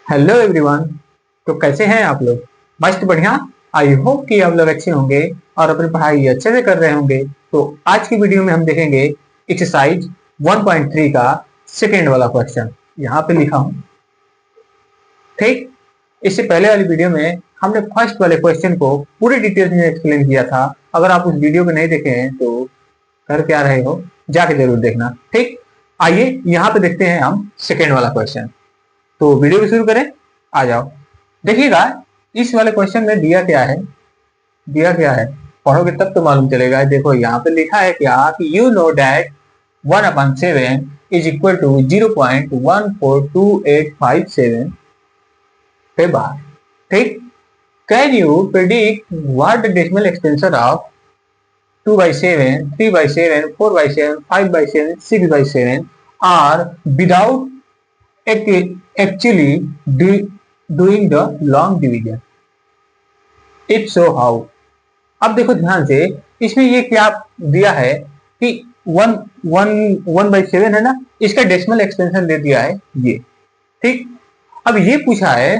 Hello everyone. तो कैसे हैं आप लोग? मस्त बढ़िया। आई होप कि आप लोग अच्छे होंगे और अपनी पढ़ाई अच्छे से कर रहे होंगे। तो आज की वीडियो में हम देखेंगे एक्सरसाइज 1.3 का सेकेंड वाला क्वेश्चन। यहाँ पे लिखा हूँ, ठीक। इससे पहले वाली वीडियो में हमने फर्स्ट वाले क्वेश्चन को पूरे डिटेल्स में एक्सप्लेन किया था। अगर आप उस वीडियो को नहीं देखे हैं तो कर क्या रहे हो, जाके जरूर देखना, ठीक। आइए यहाँ पे देखते हैं हम सेकेंड वाला क्वेश्चन। तो वीडियो को शुरू करें, आ जाओ। देखिएगा इस वाले क्वेश्चन में दिया क्या है, पढ़ोगे तब तो मालूम चलेगा। देखो यहाँ पे लिखा है क्या कि you know that 1/7 is equal to 0.142857 पे बार, ठीक। Can you predict what the decimal extension of 2/7, 3/7, 4/7, 5/7, 6/7 are without actually doing the long division, if so how। अब देखो ध्यान से, इसमें ये क्या दिया है कि 1/7 है ना, इसका डेसिमल एक्सटेंशन दे दिया है ये, ठीक। अब ये पूछा है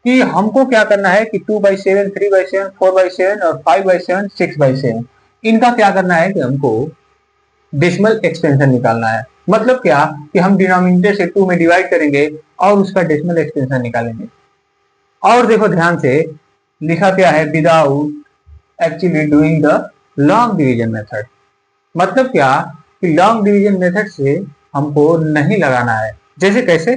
कि हमको क्या करना है कि 2/7, 3/7, 4/7 और 5/7, 6/7 इनका क्या करना है कि हमको डेसिमल एक्सटेंशन निकालना है। मतलब क्या कि हम डिनोमिनेटर से 2 में डिवाइड करेंगे और उसका डेसिमल एक्सटेंशन निकालेंगे। और देखो ध्यान से लिखा क्या है, without actually doing the long division method. मतलब क्या कि लॉन्ग डिवीजन मेथड से हमको नहीं लगाना है। जैसे कैसे?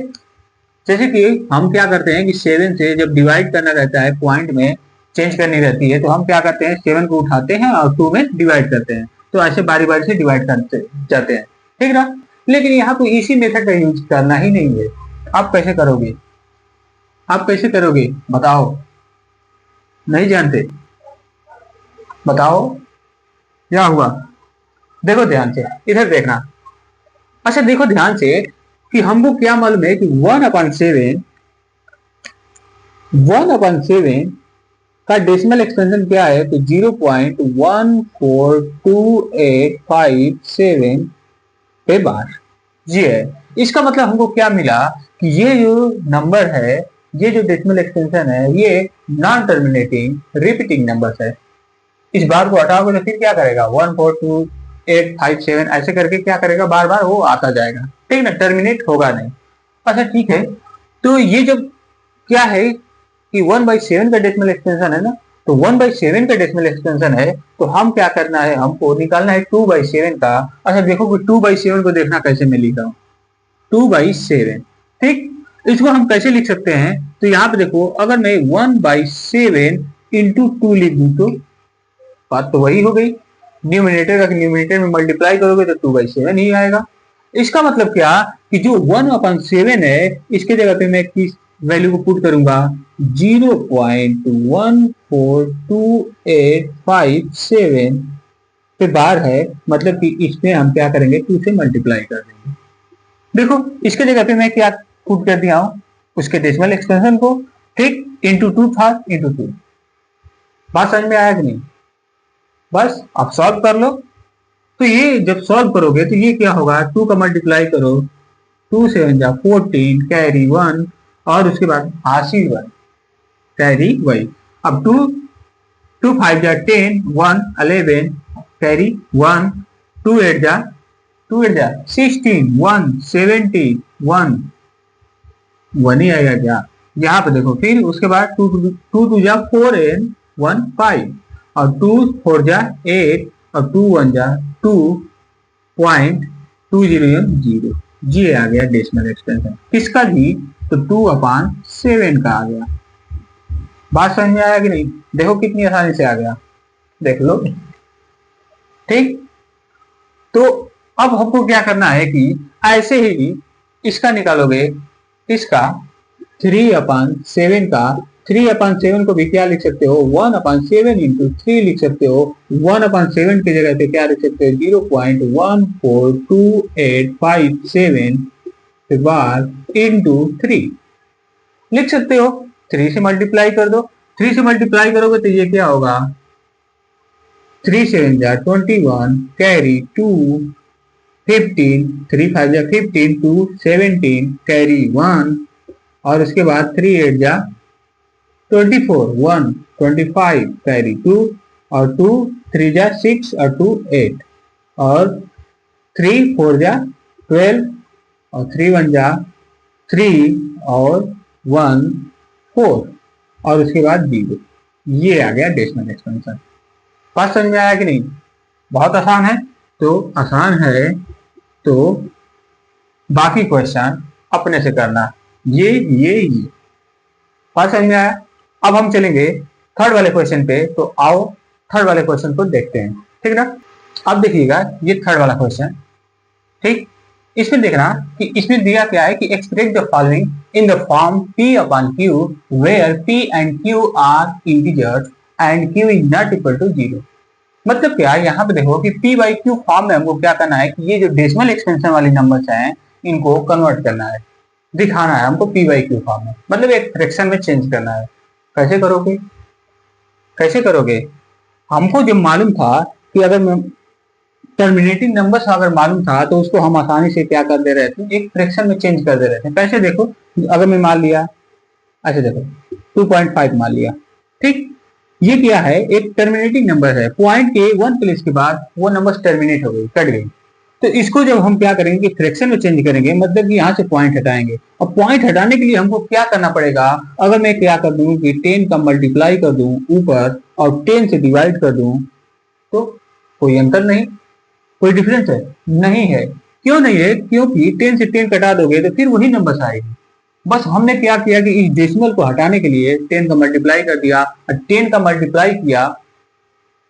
जैसे कि हम क्या करते हैं कि 7 से जब डिवाइड करना रहता है, पॉइंट में चेंज करनी रहती है, तो हम क्या करते हैं 7 को उठाते हैं और 2 में डिवाइड करते हैं। तो ऐसे बारी बारी से डिवाइड करते जाते हैं, ठीक ना। लेकिन यहाँ तो इसी मेथड का यूज करना ही नहीं है। आप कैसे करोगे? बताओ। नहीं जानते? बताओ क्या हुआ। देखो ध्यान से, इधर देखना। अच्छा देखो ध्यान से कि हमको क्या मालूम है कि 1/7 का डेसिमल एक्सटेंशन क्या है, तो 0.142857 पे बार ये है। इसका मतलब हमको क्या मिला कि ये जो नंबर है, ये जो डेसिमल एक्सटेंशन है, ये नॉन टर्मिनेटिंग रिपीटिंग नंबर है। इस बार को हटाओगे तो फिर क्या करेगा, 142 8 5 7 ऐसे करके क्या करेगा, बार बार वो आता जाएगा, ठीक ना, टर्मिनेट होगा नहीं। अच्छा ठीक है। तो ये जब क्या है कि 1/7 का डेसिमल एक्सटेंशन है ना, तो 1/7 का डेसिमल एक्सटेंशन है, तो हम क्या करना है, हमको निकालना है 2/7 का। अच्छा देखो कि 2/7 को देखना कैसे मैं लिख रहा हूँ, 2/7, ठीक। इसको हम कैसे लिख सकते हैं, तो यहाँ पे देखो, अगर मैं 1/7 इंटू 2 लिख दूं तो बात तो वही हो गई। न्यूमिनेटर का न्यूमिनेटर में मल्टीप्लाई करोगे तो 2/7 ही आएगा। इसका मतलब क्या कि जो 1/7 है, इसके जगह पे मैं किस वैल्यू को पुट करूंगा, 0.142857 पे बार है। मतलब कि इसमें हम क्या करेंगे, 2 से मल्टीप्लाई कर देंगे। देखो इसके जगह पे मैं क्या पुट कर दिया हूं, उसके डेसिमल एक्सटेंशन को, ठीक, इंटू 2 था, इंटू 2। बात समझ में आया कि नहीं? बस अब सॉल्व कर लो। तो ये जब सॉल्व करोगे तो ये क्या होगा, 2 का मल्टीप्लाई करो, 2 7 जा 14, कैरी 1, और उसके बाद हासिल 1, कैरी वही। अब 2 2 5 जा 10, 1 11, कैरी 1, 2 8 जा 16, 1 17, 1 ही आएगा क्या, यहाँ पे देखो। फिर उसके बाद 2 जा 4 and 1 5, और 2 4 जा 8, और 2 1 जा 2.2000। ये आ गया डेसिमल एक्सटेंशन किसका जी, तो 2/7 का आ गया। बात समझ में आया कि नहीं? देखो कितनी आसानी से आ गया, देख लो, ठीक। तो अब हमको क्या करना है कि ऐसे ही इसका निकालोगे, इसका 3/7 का, 3/7 को भी क्या लिख सकते हो, 1/7 इंटू 3 लिख सकते हो। 1/7 की जगह पे क्या लिख सकते हो, 0.142857 बार इंटू 3 लिख सकते हो। 3 से मल्टीप्लाई कर दो, 3 से मल्टीप्लाई करोगे तो ये क्या होगा, 3 7 जा 21, कैरी 2, 15, 3 5 जा 15, 2 17, कैरी 1, और उसके बाद 3 8 जा 24, 1 25 कैरी 2 और 2 3 जा 6 और 2 8 और 3 4 जा 12 और 3 1 जा 3 और 1 4 और उसके बाद 0। ये आ गया डेसिमल एक्सपेंशन। बात समझ में आया कि नहीं? बहुत आसान है। तो आसान है तो बाकी क्वेश्चन अपने से करना। ये बात समझ में आया? अब हम चलेंगे थर्ड वाले क्वेश्चन पे। तो आओ थर्ड वाले क्वेश्चन को देखते हैं, ठीक ना? अब देखिएगा ये थर्ड वाला क्वेश्चन, ठीक। इसमें देखना कि इसमें दिया क्या है कि express the following in the form p upon q where p and q are integers and q is not equal to 0। मतलब क्या, यहाँ पे देखो कि p बाई q फॉर्म में हमको क्या करना है कि ये जो डेसिमल एक्सपेंशन वाली नंबर्स हैं इनको कन्वर्ट करना है, दिखाना है हमको p बाई q फॉर्म में, मतलब एक फ्रैक्शन में चेंज करना है। कैसे करोगे? कैसे करोगे? हमको जब मालूम था कि अगर टर्मिनेटिंग नंबर्स अगर मालूम था तो उसको हम आसानी से क्या कर दे रहे थे, एक फ्रैक्शन में चेंज कर दे रहे थे। कैसे? देखो, अगर मैं मान लिया, अच्छा देखो 2.5 मान लिया, ठीक। ये क्या है, एक टर्मिनेटिंग नंबर है, पॉइंट के 1 प्लेस के बाद वो नंबर टर्मिनेट हो गई, कट गई। तो इसको जब हम क्या करेंगे कि फ्रैक्शन में चेंज करेंगे, मतलब कि यहाँ से पॉइंट हटाएंगे। अब पॉइंट हटाने के लिए हमको क्या करना पड़ेगा? अगर मैं क्या कर दूं कि 10 का मल्टीप्लाई कर दूं ऊपर और 10 से डिवाइड कर दूं, तो कोई अंतर नहीं, कोई डिफरेंस है? नहीं है। क्यों नहीं है? क्योंकि 10 से 10 कटा दोगे तो फिर वही नंबर आएगी। बस हमने क्या किया कि इस डेसिमल को हटाने के लिए 10 का मल्टीप्लाई कर दिया और 10 का मल्टीप्लाई किया।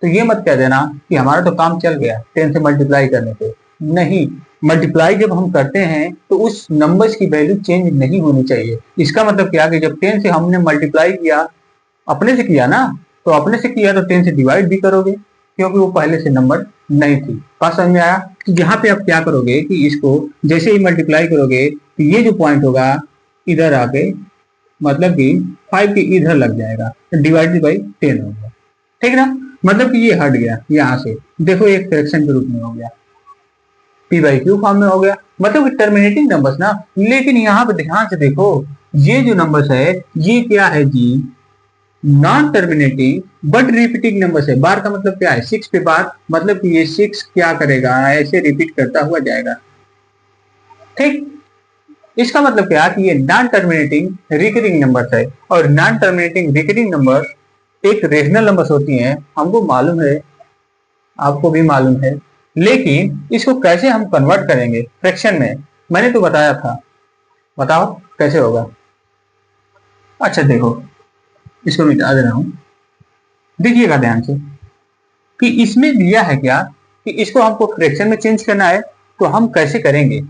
तो ये मत कह देना कि हमारा तो काम चल गया 10 से मल्टीप्लाई करने पे। नहीं, मल्टीप्लाई जब हम करते हैं तो उस नंबर्स की वैल्यू चेंज नहीं होनी चाहिए। इसका मतलब क्या कि जब 10 से हमने मल्टीप्लाई किया, अपने से किया ना, तो अपने से किया तो 10 से डिवाइड भी करोगे क्योंकि वो पहले से नंबर नहीं थी। बात समझ में आया? तो यहाँ पे आप क्या करोगे कि इसको जैसे ही मल्टीप्लाई करोगे तो ये जो पॉइंट होगा इधर आके, मतलब कि 5 के इधर लग जाएगा, तो डिवाइडेड बाई 10 होगा, ठीक ना? मतलब कि ये हट गया यहाँ से, देखो एक फ्रैक्शन के रूप में हो गया, p बाई क्यू फॉर्म में हो गया, मतलब टर्मिनेटिंग नंबर्स ना। लेकिन यहाँ पे ध्यान से देखो, ये जो नंबर्स है ये क्या है जी, non terminating but repeating number है। बार का मतलब क्या है? 6 पे बार, मतलब कि ये 6 क्या करेगा, ऐसे रिपीट करता हुआ जाएगा, ठीक। इसका मतलब क्या कि ये नॉन टर्मिनेटिंग रिकरिंग नंबर है। और नॉन टर्मिनेटिंग रिकरिंग नंबर एक रेशनल नंबर्स होती हैं, हमको मालूम है, आपको भी मालूम है। लेकिन इसको कैसे हम कन्वर्ट करेंगे फ्रैक्शन में, मैंने तो बताया था, बताओ कैसे होगा। अच्छा देखो, इसको मिटा दे रहा हूं, देखिएगा ध्यान से कि इसमें दिया है क्या कि इसको हमको फ्रैक्शन में चेंज करना है। तो हम कैसे करेंगे?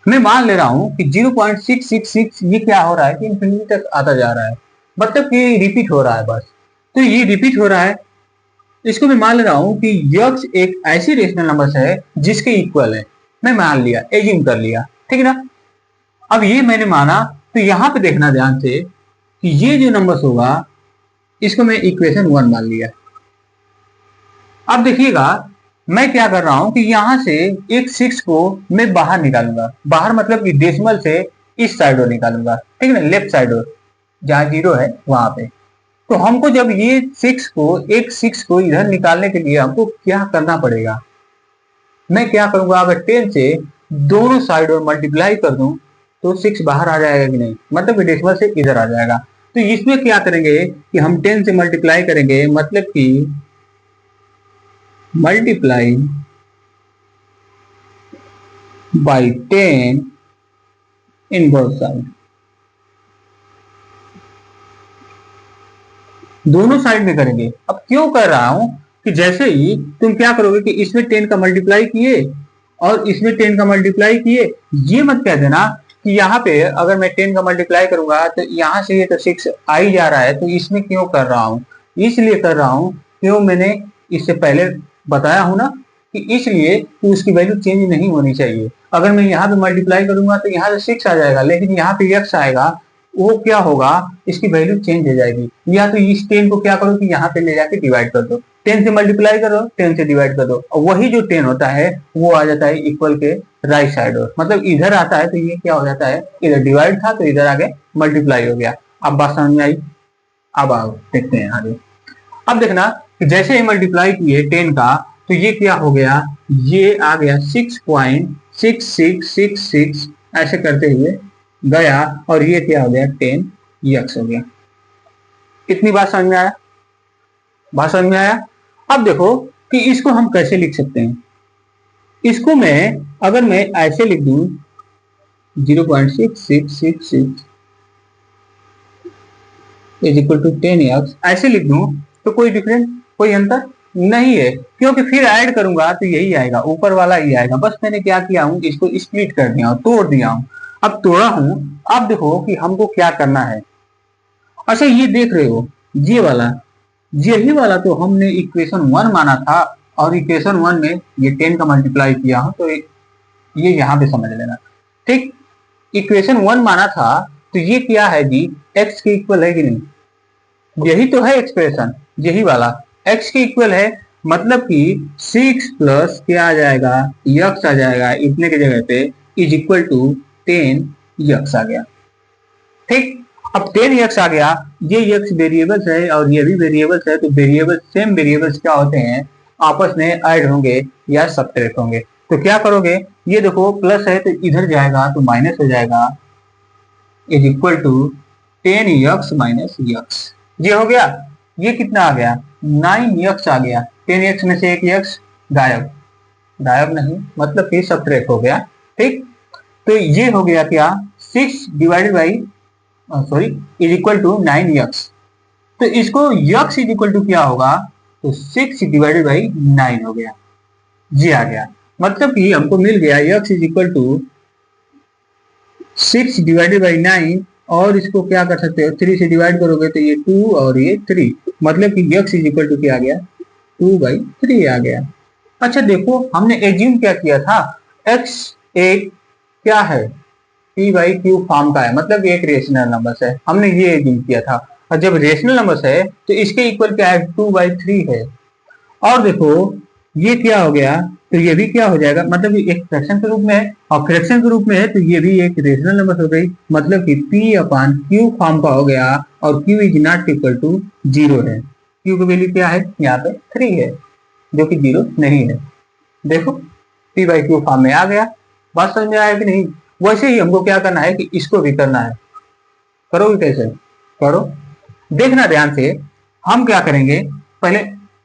मैं मान ले रहा हूं कि 0.666 ये क्या हो रहा है कि इंफिनिटी तक आता जा रहा है, मतलब कि रिपीट हो रहा है बस। तो ये रिपीट हो रहा है, इसको मैं मान ले रहा हूं कि यक्स एक ऐसी रेशनल नंबर है जिसके इक्वल है। मैं मान लिया, एज्यूम कर लिया, ठीक है ना? अब ये मैंने माना, तो यहां पे देखना ध्यान से कि ये जो नंबर होगा इसको मैं इक्वेशन 1 मान लिया। अब देखिएगा मैं क्या कर रहा हूं कि यहां से एक 6 को मैं बाहर निकालूंगा, बाहर मतलब कि डेसिमल से इस साइड और निकालूंगा, ठीक है ना, लेफ्ट साइड और, जहां 0 है वहां पे। तो हमको जब ये 6 को इधर निकालने के लिए हमको क्या करना पड़ेगा? मैं क्या करूंगा, अगर 10 से दोनों साइड और मल्टीप्लाई कर दूं तो 6 बाहर आ जाएगा कि नहीं, मतलब डेसिमल से इधर आ जाएगा। तो इसमें क्या करेंगे कि हम 10 से मल्टीप्लाई करेंगे, मतलब कि multiply by 10 in both side, दोनों साइड में करेंगे। अब क्यों कर रहा हूं कि जैसे ही तुम क्या करोगे कि इसमें 10 का मल्टीप्लाई किए और इसमें 10 का मल्टीप्लाई किए, ये मत कह देना कि यहाँ पे अगर मैं 10 का मल्टीप्लाई करूंगा तो यहाँ से ये तो 6 आ ही जा रहा है, तो इसमें क्यों कर रहा हूँ? इसलिए कर रहा हूँ, क्यों मैंने इससे पहले बताया हूं ना कि इसलिए कि उसकी वैल्यू चेंज नहीं होनी चाहिए। अगर मैं यहाँ पे मल्टीप्लाई करूंगा तो यहाँ से 6 आ जाएगा, लेकिन यहाँ पे x आएगा, वो क्या होगा, इसकी वैल्यू चेंज हो जाएगी। या तो इस 10 को क्या करो कि यहाँ पे ले जाके डिवाइड कर दो, 10 से मल्टीप्लाई करो, 10 से डिवाइड कर दो, और वही जो 10 होता है वो आ जाता है इक्वल के राइट साइड और मतलब इधर आता है तो ये क्या हो जाता है, इधर डिवाइड था तो इधर आगे मल्टीप्लाई हो गया। अब बात समझ में आई। अब आओ देखते हैं आगे। अब देखना कि जैसे ही मल्टीप्लाई किए 10 का तो ये क्या हो गया, ये आ गया 6.6666 ऐसे करते हुए गया और ये क्या हो गया 10x हो गया। कितनी बात समझ में आया, बात समझ में आया। अब देखो कि इसको हम कैसे लिख सकते हैं। इसको मैं अगर मैं ऐसे लिख दूं 0.6666 इज इक्वल टू 10x ऐसे लिख दूं तो कोई डिफरेंस, कोई अंतर नहीं है, क्योंकि फिर ऐड करूंगा तो यही आएगा, ऊपर वाला ही आएगा। बस मैंने क्या किया हूं, इसको स्प्लिट कर दिया हूं, तोड़ दिया हूं। अब तोड़ा हूं, अब देखो कि हमको क्या करना है। अच्छा ये देख रहे हो ये वाला, यही वाला तो हमने इक्वेशन 1 माना था और इक्वेशन 1 में ये 10 का मल्टीप्लाई किया हूं तो ये यहां पे समझ लेना। ठीक, इक्वेशन 1 माना था तो ये क्या है जी, x के इक्वल है कि नहीं, यही तो है एक्सप्रेशन, यही वाला x के इक्वल है। मतलब कि 6 प्लस क्या आ जाएगा, x आ जाएगा इतने की जगह पे इज इक्वल टू 10x आ गया। ठीक, अब 10x आ गया, ये x वेरिएबल्स है और ये भी वेरिएबल्स है, तो वेरिएबल सेम वेरिएबल्स क्या होते हैं, आपस में ऐड होंगे या सब्ट्रैक्ट होंगे। तो क्या करोगे, ये देखो प्लस है तो इधर जाएगा तो माइनस हो जाएगा is equal to 10x minus x। ये हो गया, ये कितना आ गया 9x आ गया। 10x में से एक x गायब, गायब नहीं मतलब कि सब्ट्रैक्ट हो गया। ठीक, तो ये हो गया क्या 6 divided by sorry is equal to 9x। तो इसको x इज इक्वल टू क्या होगा, तो 6 डिवाइडेड बाई 9 हो गया, ये आ गया। मतलब कि हमको मिल गया x is equal to 6 divided by 9 और इसको क्या कर सकते हो 3 से डिवाइड करोगे तो ये 2 और ये 3, मतलब कि x इज इक्वल टू क्या आ गया 2/3 आ गया। अच्छा देखो हमने एज्यूम क्या किया था, x एक क्या है p/q फॉर्म का है, मतलब एक रेशनल नंबर है, हमने ये एज्यूम किया था। और जब रेशनल नंबर है तो इसके इक्वल क्या है 2/3 है। और देखो ये क्या हो गया, तो ये भी क्या हो जाएगा, मतलब एक फ्रैक्शन के रूप में है और फ्रैक्शन के रूप में है तो ये भी एक रेशनल नंबर हो गई, मतलब कि p/q फॉर्म का हो गया और q is not equal to 0 है। q की वैल्यू क्या है, यहाँ पे 3 है जो कि 0 नहीं है। देखो p/q फॉर्म में आ गया। बात समझ में आया कि नहीं। वैसे ही हमको क्या करना है कि इसको भी करना है। करोगे कैसे, करो देखना ध्यान से। हम क्या करेंगे, पहले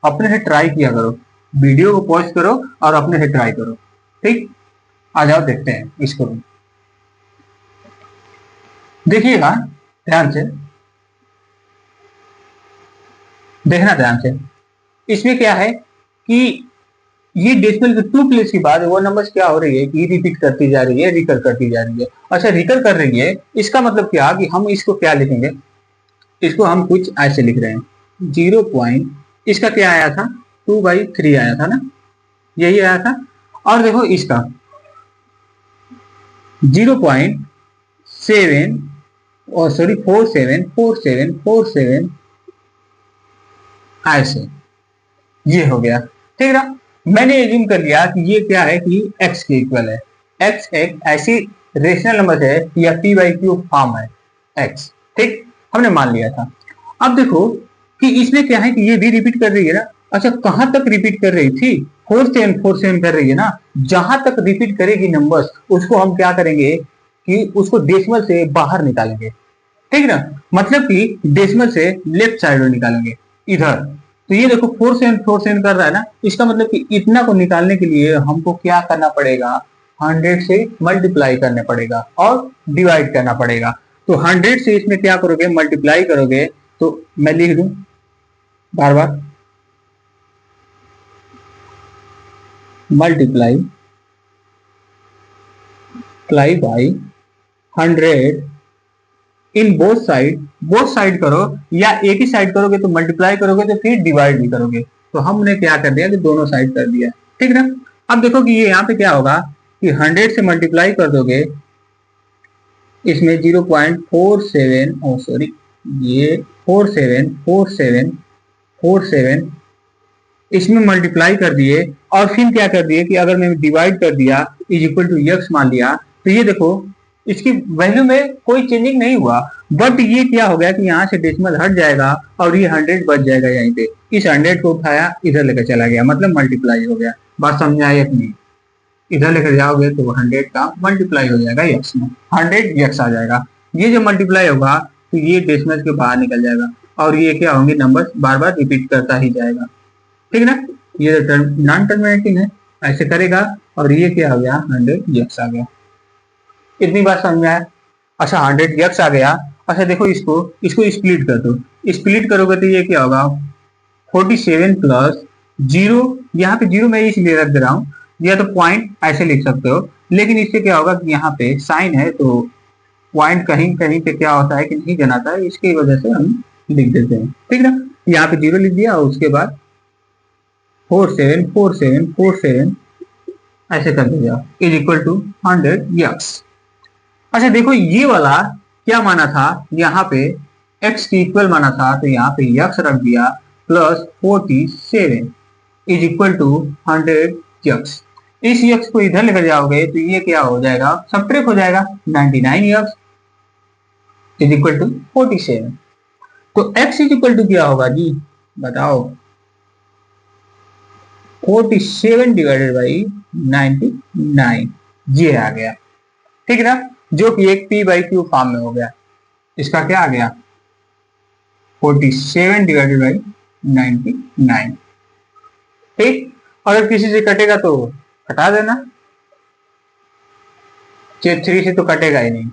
अपने से ट्राई किया करो, वीडियो को पॉज करो और अपने से ट्राई करो। ठीक, आ जाओ देखते हैं इसको भी। देखिएगा ध्यान से, देखना ध्यान से। इसमें क्या है कि ये डेसिमल के 2 प्लेस के बाद वो नंबर्स क्या हो रही है कि रिपीट करती जा रही है, रिकर करती जा रही है। अच्छा रिकर कर रही है, इसका मतलब क्या कि हम इसको क्या लिखेंगे, इसको हम कुछ ऐसे लिख रहे हैं 0 पॉइंट, इसका क्या आया था 2/3 आया था ना, यही आया था। और देखो इसका 0.7 और सॉरी 474747 ऐसे ये हो गया। ठीक ना, मैंने एज्यूम कर लिया कि ये क्या है कि x के इक्वल है। x एक ऐसी रेशनल नंबर है या p/q फॉर्म है x। ठीक, हमने मान लिया था। अब देखो कि इसमें क्या है कि ये भी रिपीट कर रही है ना। अच्छा कहां तक रिपीट कर रही थी, 4747 कर रही है ना। जहां तक रिपीट करेगी नंबर्स उसको हम क्या करेंगे कि उसको डेसिमल से बाहर निकालेंगे। ठीक ना, मतलब कि डेसिमल से लेफ्ट साइड में निकालेंगे इधर। तो ये देखो 4747 कर रहा है ना, इसका मतलब कि इतना को निकालने के लिए हमको क्या करना पड़ेगा, 100 से मल्टीप्लाई करने पड़ेगा और डिवाइड करना पड़ेगा। तो 100 से इसमें क्या करोगे, मल्टीप्लाई करोगे। तो मैं लिख दूं bar bar, multiply by 100 in both side करो या एक ही साइड करोगे तो मल्टीप्लाई करोगे तो फिर डिवाइड भी करोगे। तो हमने क्या कर दिया कि दोनों साइड कर दिया। ठीक ना, अब देखो कि ये यहाँ पे क्या होगा कि 100 से मल्टीप्लाई कर दोगे इसमें 0.47 ओ सॉरी ये 474747 इसमें मल्टीप्लाई कर दिए और फिर क्या कर दिए कि अगर मैं डिवाइड कर दिया इज इक्वल टू यक्स मान लिया, तो ये देखो इसकी वैल्यू में कोई चेंजिंग नहीं हुआ, बट ये क्या हो गया कि यहाँ से डेसिमल हट जाएगा और ये 100 बच जाएगा यहीं पे। इस 100 को उठाया इधर लेकर चला गया, मतलब मल्टीप्लाई हो गया। बात समझ में आई कि नहीं? इधर लेकर जाओगे तो 100 का मल्टीप्लाई हो जाएगा यक्स में, 100 यक्स आ जाएगा। ये जो मल्टीप्लाई होगा तो ये डेसिमल के बाहर निकल जाएगा और ये क्या होंगे, नंबर बार बार रिपीट करता ही जाएगा, ठीक ना। ये नॉन टर्मिनेटिंग है, ऐसे करेगा और ये क्या हो गया, 100 यक्स आ गया। इतनी बात समझ में आया? अच्छा 100 यक्स आ गया। अच्छा देखो इसको स्प्लिट कर दो, स्प्लिट करोगे तो ये क्या होगा, 47 प्लस 0, यहाँ पे 0 मैं इसलिए रख दे रहा हूँ, या तो पॉइंट ऐसे लिख सकते हो, लेकिन इससे क्या होगा कि यहाँ पे साइन है तो पॉइंट कहीं कहीं पे क्या होता है कि नहीं जनाता है, इसकी वजह से हम लिख देते हैं, ठीक ना। यहाँ पे 0 लिख दिया और उसके बाद 47 ऐसे कर दिया इज इक्वल टू 100 यक्स। अच्छा देखो ये वाला क्या माना था, यहाँ पे x की इक्वल माना था तो यहाँ पे यक्स रख दिया plus 47 is equal to 100 x. इस यक्स को इधर लेकर जाओगे तो ये क्या हो जाएगा, सबट्रैक्ट हो जाएगा, 99 यक्स इज इक्वल टू 47। तो x इज इक्वल टू क्या होगा जी बताओ, 47 डिवाइडेड बाई 99, ये आ गया, ठीक ना, जो कि एक p बाई क्यू फॉर्म में हो गया। इसका क्या आ गया, 47 डिवाइडेड बाई 99, ठीक। अगर किसी से कटेगा तो हटा देना, 3 से तो कटेगा ही नहीं,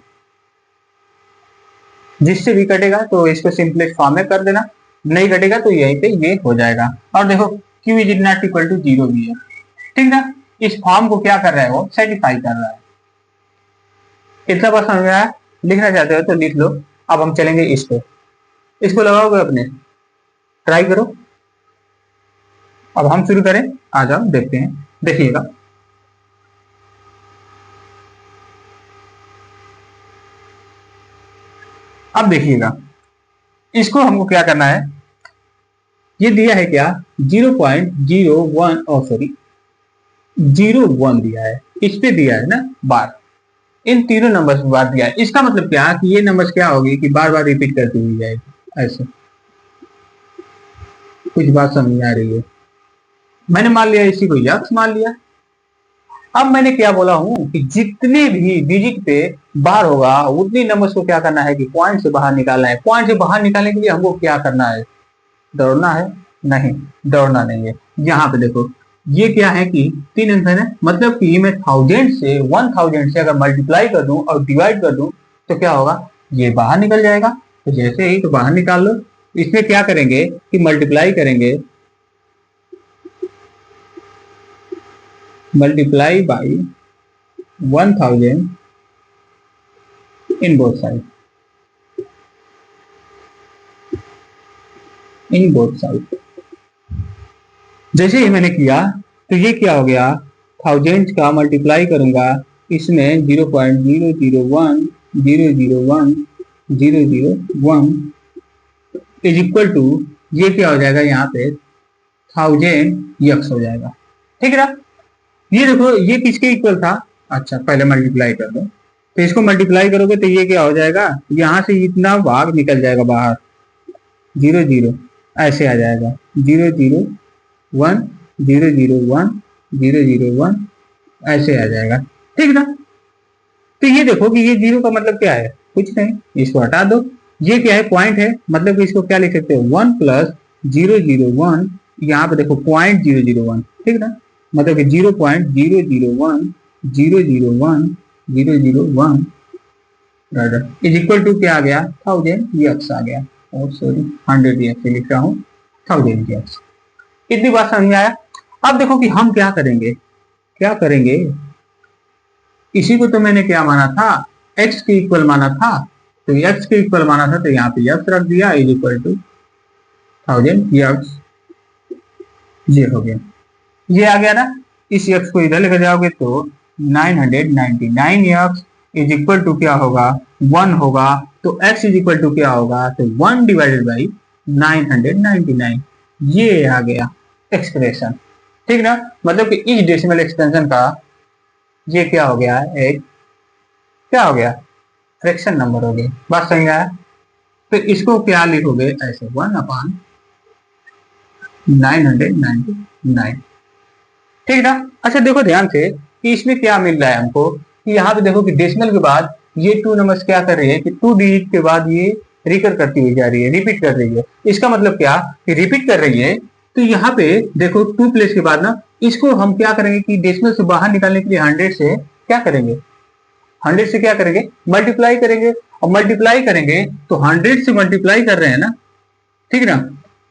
जिससे भी कटेगा तो इसको सिंपलेस्ट फॉर्म में कर देना, नहीं कटेगा तो यहीं पे ये हो जाएगा। और देखो q is not equal to 0 भी है, ठीक ना। इस फॉर्म को क्या कर रहा है, वो सेटिस्फाई कर रहा है। इतना बात समझ में आया? लिखना चाहते हो तो लिख लो। अब हम चलेंगे इसको लगाओगे अपने, ट्राई करो। अब हम शुरू करें, आ जाओ देखते हैं, देखिएगा। अब देखिएगा इसको हमको क्या करना है, ये दिया है क्या 0.01 और सॉरी 01 दिया है, इस पे दिया है ना बार, इन तीनों नंबर्स पे बार दिया है। इसका मतलब क्या कि ये नंबर्स क्या होगी कि बार बार रिपीट करती हुई जाएगी, ऐसे। कुछ बात समझ में आ रही है? मैंने मान लिया इसी को यक्स मान लिया। अब मैंने क्या बोला हूं कि जितने भी डिजिट पे बार होगा उतनी नंबर्स को क्या करना है कि पॉइंट से बाहर निकालना है। पॉइंट से बाहर निकालने के लिए हमको क्या करना है, दौड़ना है? नहीं, दौड़ना नहीं है। यहाँ पे देखो ये क्या है कि 3 अंक है ना, मतलब कि मैं 1000 से 1000 से अगर मल्टीप्लाई कर दूं और डिवाइड कर दूं तो क्या होगा, ये बाहर निकल जाएगा। तो जैसे ही तो बाहर निकाल लो। इसमें क्या करेंगे कि मल्टीप्लाई करेंगे, multiply by 1000 in both side, in both side. जैसे ही मैंने किया तो ये क्या हो गया, 1000 का मल्टीप्लाई करूंगा इसमें 0.001 001 001 इज इक्वल टू, ये क्या हो जाएगा यहाँ पे 1000 यक्स हो जाएगा, ठीक है ना। ये देखो ये किसके इक्वल था, अच्छा पहले मल्टीप्लाई कर दो, तो इसको मल्टीप्लाई करोगे तो ये क्या हो जाएगा, यहाँ से इतना भाग निकल जाएगा बाहर, 00 ऐसे आ जाएगा, 001 001 001 ऐसे आ जाएगा, ठीक ना। तो ये देखो कि ये 0 का मतलब क्या है, कुछ नहीं, इसको हटा दो। ये क्या है, पॉइंट है, मतलब कि इसको क्या लिख सकते हो 1 प्लस 001, यहाँ पे देखो पॉइंट 001, ठीक ना, मतलब कि 0.001 001 001 इज इक्वल टू क्या आ गया, 1000 यक्स आ गया, और सॉरी 100 यक्स लिख रहा हूँ, 1000 यक्स। इतनी बात समझ में आया? अब देखो कि हम क्या करेंगे, इसी को तो मैंने क्या माना था, x के इक्वल माना था, तो x के इक्वल माना था तो यहाँ पे यक्स रख दिया इज इक्वल टू 1000 यक्स, ये हो गया, ये आ गया ना। इस यक्स को इधर लेकर जाओगे तो 999 यक्स इज इक्वल टू क्या होगा, 1 होगा, तो x इज इक्वल टू क्या होगा, तो 1 डिवाइडेड बाई 999, ये आ गया, एक्सप्रेशन, ठीक ना। मतलब कि इस डेसिमल एक्सपेंशन का ये क्या हो गया, एक क्या हो गया, फ्रैक्शन नंबर हो गया। बात समझ में आया। तो इसको क्या लिखोगे ऐसे, 1/999, ठीक ना। अच्छा देखो ध्यान से कि इसमें क्या मिल रहा है हमको, कि यहाँ पे देखो कि डेसिमल के बाद ये टू नंबर्स क्या कर रही है कि टू डिजिट के बाद ये रिकर करती हुई जा रही है, रिपीट कर रही है। इसका मतलब क्या कि रिपीट कर रही है। तो यहाँ पे देखो टू प्लेस के बाद ना इसको हम क्या करेंगे कि डेसिमल से बाहर निकालने के लिए 100 से क्या करेंगे, 100 से क्या करेंगे, मल्टीप्लाई करेंगे। और मल्टीप्लाई करेंगे तो 100 से मल्टीप्लाई कर रहे हैं ना, ठीक ना।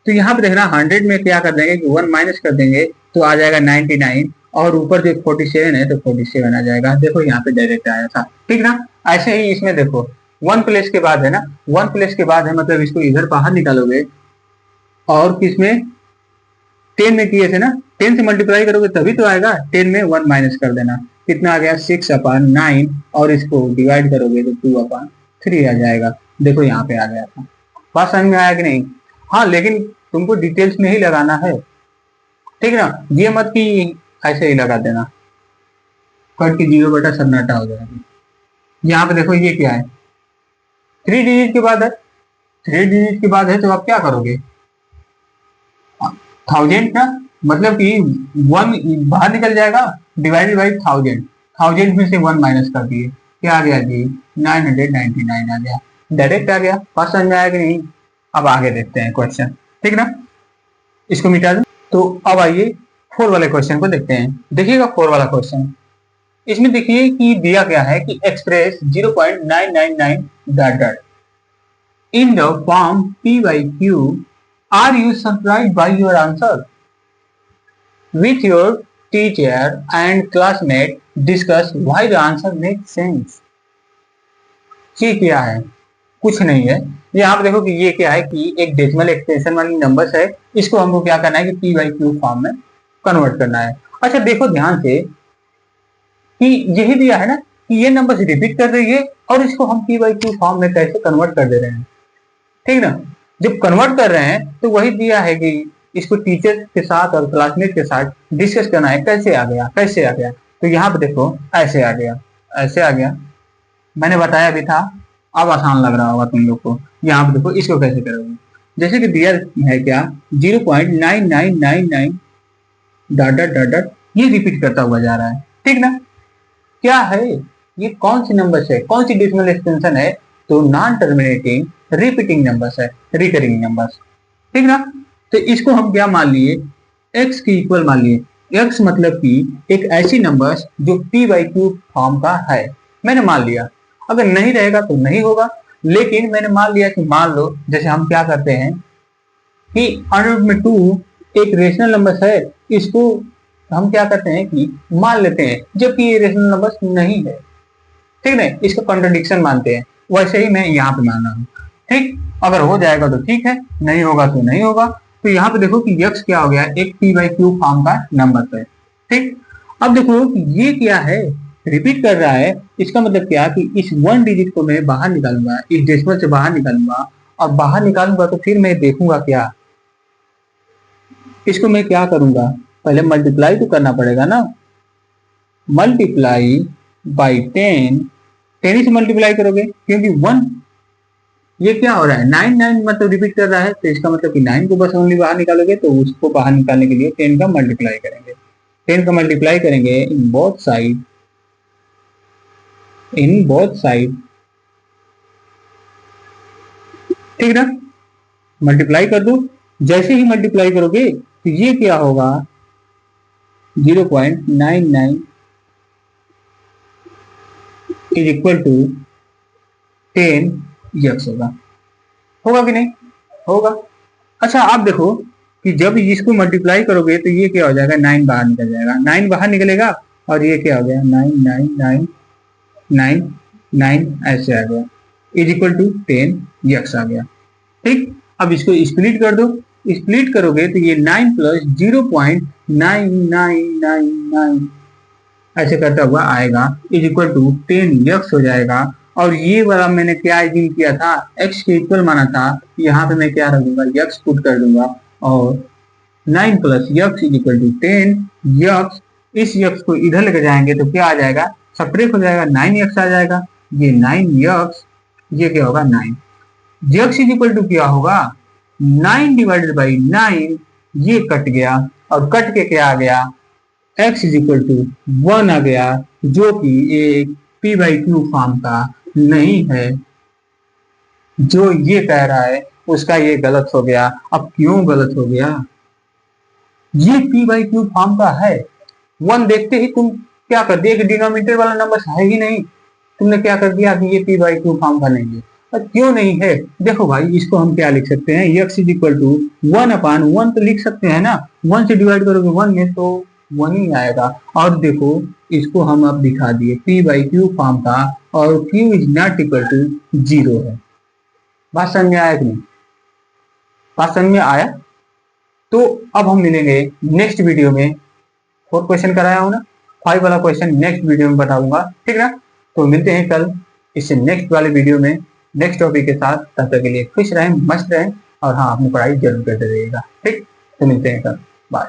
तो यहाँ पे देखना 100 में क्या कर देंगे कि 1 माइनस कर देंगे तो आ जाएगा 99, और ऊपर जो 47 है तो 47 आ जाएगा। देखो यहाँ पे डायरेक्ट आया था, ठीक ना। ऐसे ही इसमें देखो 1 प्लेस के बाद है ना, 1 प्लेस के बाद है मतलब इसको इधर बाहर निकालोगे और किसमें 10 में किए थे ना, 10 से मल्टीप्लाई करोगे तभी तो आएगा। 10 में 1 माइनस कर देना, कितना आ गया 6/9, और इसको डिवाइड करोगे तो 2/3 आ जाएगा। देखो यहाँ पे आ गया था। बात समझ में आया कि नहीं। हाँ लेकिन तुमको डिटेल्स में ही लगाना है, ठीक ना। ये मत कि ऐसे ही लगा देना, कट की 0 बटा सन्नाटा हो जाएगा। यहाँ पे देखो ये क्या है, 3 डिजिट के बाद है, 3 डिजिट के बाद है तो आप क्या करोगे, 1000 का मतलब कि 1 बाहर निकल जाएगा, डिवाइडेड बाई 1000, 1000 में से 1 माइनस कर दिए, क्या आ गया जी 999 आ गया, डायरेक्ट आ गया। बात समझ में आया कि नहीं। अब आगे देखते हैं क्वेश्चन, ठीक ना। इसको मिटा दो। तो अब आइए 4 वाले क्वेश्चन को देखते हैं। देखिएगा 4 वाला क्वेश्चन, इसमें देखिए कि दिया गया है कि express 0.999 dot dot in the form p by q, are you surprised by your answer? With your teacher and classmate discuss why the answer makes sense. ये क्या है, कुछ नहीं है। यहाँ पे देखो कि ये क्या है कि एक डेसिमल एक्सटेंशन वाली नंबर्स है, इसको हमको क्या करना है कि p by q फॉर्म में कन्वर्ट करना है। अच्छा देखो ध्यान से कि यही दिया है ना कि ये नंबर्स रिपीट कर रही है और इसको हम p by q फॉर्म में कैसे कन्वर्ट कर दे रहे हैं, ठीक ना। जब कन्वर्ट कर रहे हैं तो वही दिया है कि इसको टीचर के साथ और क्लासमेट के साथ डिस्कस करना है, कैसे आ गया कैसे आ गया। तो यहाँ पे देखो ऐसे आ गया, ऐसे आ गया, मैंने बताया भी था। अब आसान लग रहा होगा तुम लोग को। यहाँ पे देखो इसको कैसे करोगे, जैसे कि दिया है क्या 0.9999 डॉट डॉट डॉट डॉट, ये रिपीट करता हुआ जा रहा है, ठीक ना। क्या है ये, कौन सी नंबर है, कौन सी डेसिमल एक्सटेंशन है, तो नॉन टर्मिनेटिंग रिपीटिंग नंबर्स है, रिकरिंग नंबर्स, ठीक ना। तो इसको हम क्या मान लिए, x की इक्वल मान लिए। x मतलब कि एक ऐसी नंबर्स जो p by q फॉर्म का है, मैंने मान लिया। अगर नहीं रहेगा तो नहीं होगा, लेकिन मैंने मान लिया कि मान लो जैसे हम क्या करते हैं कि 100 में 2 एक रेशनल नंबर है, इसको हम क्या करते हैं कि मान लेते हैं जबकि ये रेशनल नंबर नहीं है, ठीक है, इसका कॉन्ट्रडिक्शन मानते हैं। वैसे ही मैं यहाँ पे मान रहा हूँ, ठीक। अगर हो जाएगा तो ठीक है, नहीं होगा तो नहीं होगा। तो यहाँ पे देखो कि x क्या हो गया, एक p by q फॉर्म का नंबर है, ठीक। अब देखो कि ये क्या है, रिपीट कर रहा है। इसका मतलब क्या कि इस 1 डिजिट को मैं बाहर निकालूंगा, इस डेसिमल से बाहर निकालूंगा, और बाहर निकालूंगा तो फिर मैं देखूंगा क्या, इसको मैं क्या करूंगा, पहले मल्टीप्लाई तो करना पड़ेगा ना, मल्टीप्लाई बाई 10, 10 ही से मल्टीप्लाई करोगे क्योंकि 1 ये क्या हो रहा है 9 मतलब रिपीट कर रहा है, तो इसका मतलब कि 9 को बस ओनली बाहर निकालोगे, तो उसको बाहर निकालने के लिए 10 का मल्टीप्लाई करेंगे, 10 का मल्टीप्लाई करेंगे इन बोथ साइड, इन बोथ साइड, ठीक ना। मल्टीप्लाई कर दो, जैसे ही मल्टीप्लाई करोगे तो ये क्या होगा 0.99 इज इक्वल टू 10 x होगा, होगा कि नहीं होगा। अच्छा आप देखो कि जब इसको मल्टीप्लाई करोगे तो ये क्या हो जाएगा 9 बाहर निकल जाएगा, 9 बाहर निकलेगा और ये क्या हो गया 9 ऐसे आ गया इज इक्वल टू 10 x आ गया, ठीक। अब इसको स्प्लिट कर दो, स्प्लिट करोगे तो ये 9 प्लस 0.9999 ऐसे करता हुआ आएगा इज इक्वल टू 10x हो जाएगा। और ये वाला मैंने क्या एज्यूम किया था, x के इक्वल माना था, यहाँ पे मैं क्या रखूंगा x पुट कर दूंगा और 9 plus x is equal to 10 x. इस यक्स को इधर लेके जाएंगे तो क्या आ जाएगा, सब्ट्रैक्ट हो जाएगा, 9 यक्स आ जाएगा। ये 9 यक्स, ये क्या होगा 9 यक्स इज इक्वल टू क्या होगा 9 डिवाइडेड बाई 9, ये कट गया और कट के क्या आ गया x इज इक्वल टू 1 आ गया, जो कि एक p बाई क्यू फॉर्म का नहीं है। जो ये कह रहा है उसका ये गलत हो गया। अब क्यों गलत हो गया, ये p बाई क्यू फॉर्म का है। 1 देखते ही तुम क्या कर दिया कि डिनोमिनेटर वाला नंबर है ही नहीं, तुमने क्या कर दिया कि ये p बाई क्यू फॉर्म का नहीं है। क्यों नहीं है, देखो भाई इसको हम क्या लिख सकते हैं, x इज इक्वल टू 1/1 तो लिख सकते हैं ना, 1 से डिवाइड करोगे 1 में तो 1 ही आएगा। और देखो इसको हम अब दिखा दिए p बाई क्यू फॉर्म का, और q is not equal to 0 है। बात समझ में आया कि नहीं, बात समझ में आया। तो अब हम मिलेंगे नेक्स्ट वीडियो में। 4 क्वेश्चन कराया हूं ना, 5 वाला क्वेश्चन नेक्स्ट वीडियो में बताऊंगा, ठीक ना। तो मिलते हैं कल इससे नेक्स्ट वाले वीडियो में नेक्स्ट टॉपिक के साथ। तब तक के लिए खुश रहें, मस्त रहें, और हाँ अपनी पढ़ाई जरूर करते रहिएगा, ठीक। तो मिलते हैं कल, बाय।